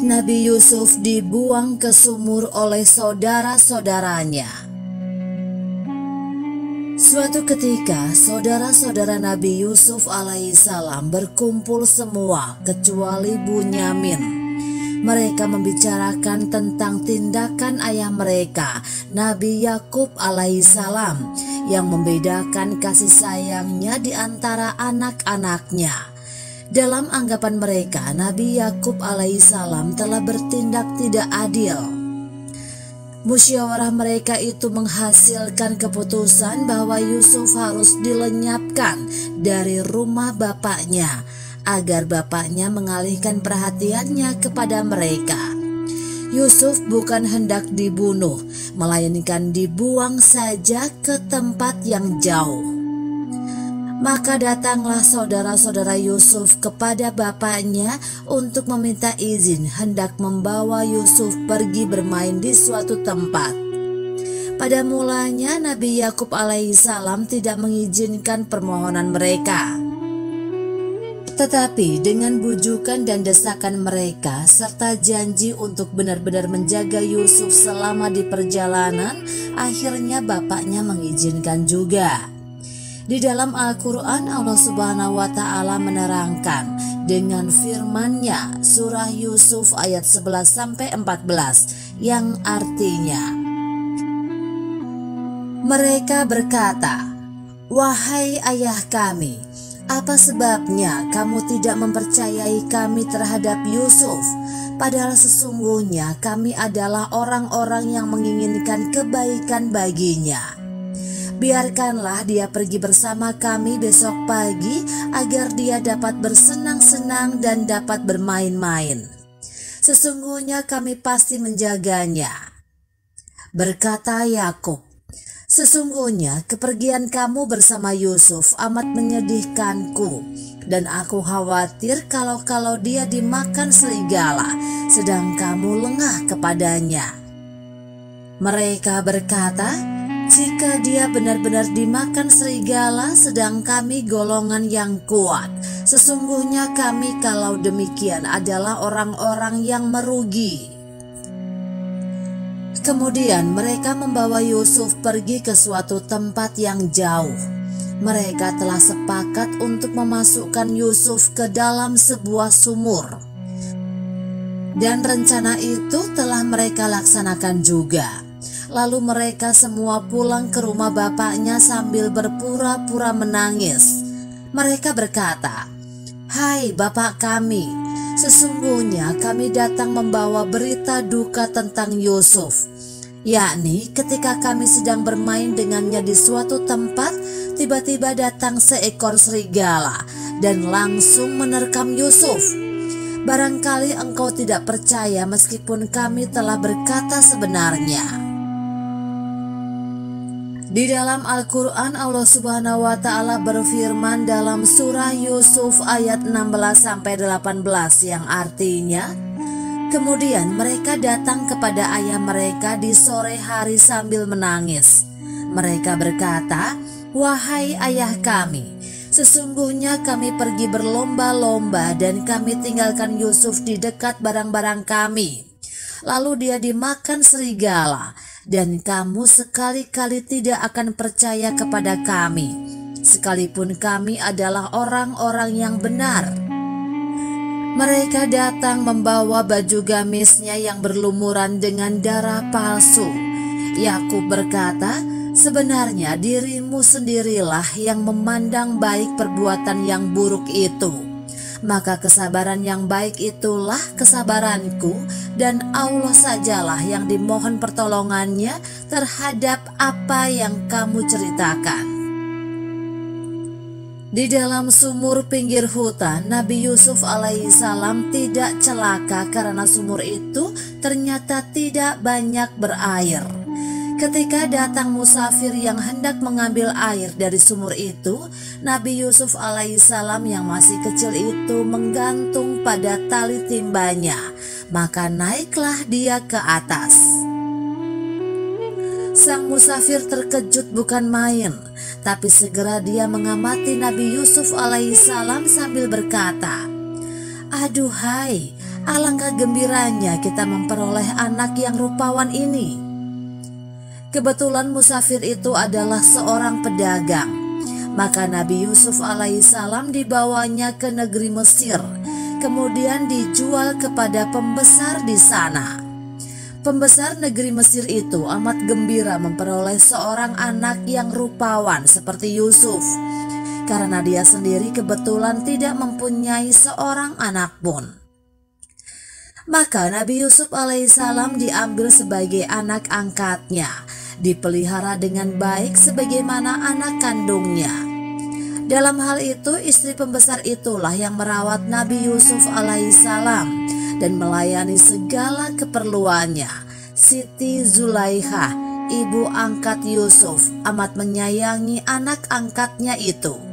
Nabi Yusuf dibuang ke sumur oleh saudara-saudaranya. Suatu ketika, saudara-saudara Nabi Yusuf alaihissalam berkumpul semua kecuali Bunyamin. Mereka membicarakan tentang tindakan ayah mereka, Nabi Yakub alaihissalam, yang membedakan kasih sayangnya di antara anak-anaknya. Dalam anggapan mereka, Nabi Yakub alaihissalam telah bertindak tidak adil. Musyawarah mereka itu menghasilkan keputusan bahwa Yusuf harus dilenyapkan dari rumah bapaknya, agar bapaknya mengalihkan perhatiannya kepada mereka. Yusuf bukan hendak dibunuh, melainkan dibuang saja ke tempat yang jauh. Maka datanglah saudara-saudara Yusuf kepada bapaknya untuk meminta izin hendak membawa Yusuf pergi bermain di suatu tempat. Pada mulanya Nabi Yakub alaihissalam tidak mengizinkan permohonan mereka. Tetapi dengan bujukan dan desakan mereka serta janji untuk benar-benar menjaga Yusuf selama di perjalanan, akhirnya bapaknya mengizinkan juga. Di dalam Al-Quran, Allah Subhanahu wa Ta'ala menerangkan dengan firman-Nya surah Yusuf ayat 11-14 yang artinya, mereka berkata, "Wahai ayah kami, apa sebabnya kamu tidak mempercayai kami terhadap Yusuf? Padahal sesungguhnya kami adalah orang-orang yang menginginkan kebaikan baginya. Biarkanlah dia pergi bersama kami besok pagi agar dia dapat bersenang-senang dan dapat bermain-main. Sesungguhnya kami pasti menjaganya." Berkata Yakub, "Sesungguhnya kepergian kamu bersama Yusuf amat menyedihkanku, dan aku khawatir kalau dia dimakan serigala, sedang kamu lengah kepadanya." Mereka berkata, "Jika dia benar-benar dimakan serigala, sedang kami golongan yang kuat. Sesungguhnya kami kalau demikian adalah orang-orang yang merugi." Kemudian mereka membawa Yusuf pergi ke suatu tempat yang jauh. Mereka telah sepakat untuk memasukkan Yusuf ke dalam sebuah sumur. Dan rencana itu telah mereka laksanakan juga. Lalu mereka semua pulang ke rumah bapaknya sambil berpura-pura menangis. Mereka berkata, "Hai bapak kami, sesungguhnya kami datang membawa berita duka tentang Yusuf. Yakni ketika kami sedang bermain dengannya di suatu tempat, tiba-tiba datang seekor serigala dan langsung menerkam Yusuf. Barangkali engkau tidak percaya meskipun kami telah berkata sebenarnya." Di dalam Al-Quran, Allah Subhanahu wa Ta'ala berfirman dalam surah Yusuf ayat 16-18 yang artinya, "Kemudian mereka datang kepada ayah mereka di sore hari sambil menangis. Mereka berkata, 'Wahai ayah kami, sesungguhnya kami pergi berlomba-lomba dan kami tinggalkan Yusuf di dekat barang-barang kami. Lalu dia dimakan serigala. Dan kamu sekali-kali tidak akan percaya kepada kami, sekalipun kami adalah orang-orang yang benar.' Mereka datang membawa baju gamisnya yang berlumuran dengan darah palsu. Yakub berkata, 'Sebenarnya dirimu sendirilah yang memandang baik perbuatan yang buruk itu. Maka kesabaran yang baik itulah kesabaranku, dan Allah sajalah yang dimohon pertolongannya terhadap apa yang kamu ceritakan.'" Di dalam sumur pinggir hutan, Nabi Yusuf alaihissalam tidak celaka karena sumur itu ternyata tidak banyak berair. Ketika datang musafir yang hendak mengambil air dari sumur itu, Nabi Yusuf alaihissalam yang masih kecil itu menggantung pada tali timbanya, maka naiklah dia ke atas. Sang musafir terkejut bukan main, tapi segera dia mengamati Nabi Yusuf alaihissalam sambil berkata, "Aduhai, Alangkah gembiranya kita memperoleh anak yang rupawan ini. Kebetulan musafir itu adalah seorang pedagang. Maka Nabi Yusuf alaihissalam dibawanya ke negeri Mesir, kemudian dijual kepada pembesar di sana. Pembesar negeri Mesir itu amat gembira memperoleh seorang anak yang rupawan seperti Yusuf, karena dia sendiri kebetulan tidak mempunyai seorang anak pun. Maka Nabi Yusuf alaihissalam diambil sebagai anak angkatnya, dipelihara dengan baik sebagaimana anak kandungnya. Dalam hal itu istri pembesar itulah yang merawat Nabi Yusuf alaihissalam dan melayani segala keperluannya. Siti Zulaikha, ibu angkat Yusuf, amat menyayangi anak angkatnya itu.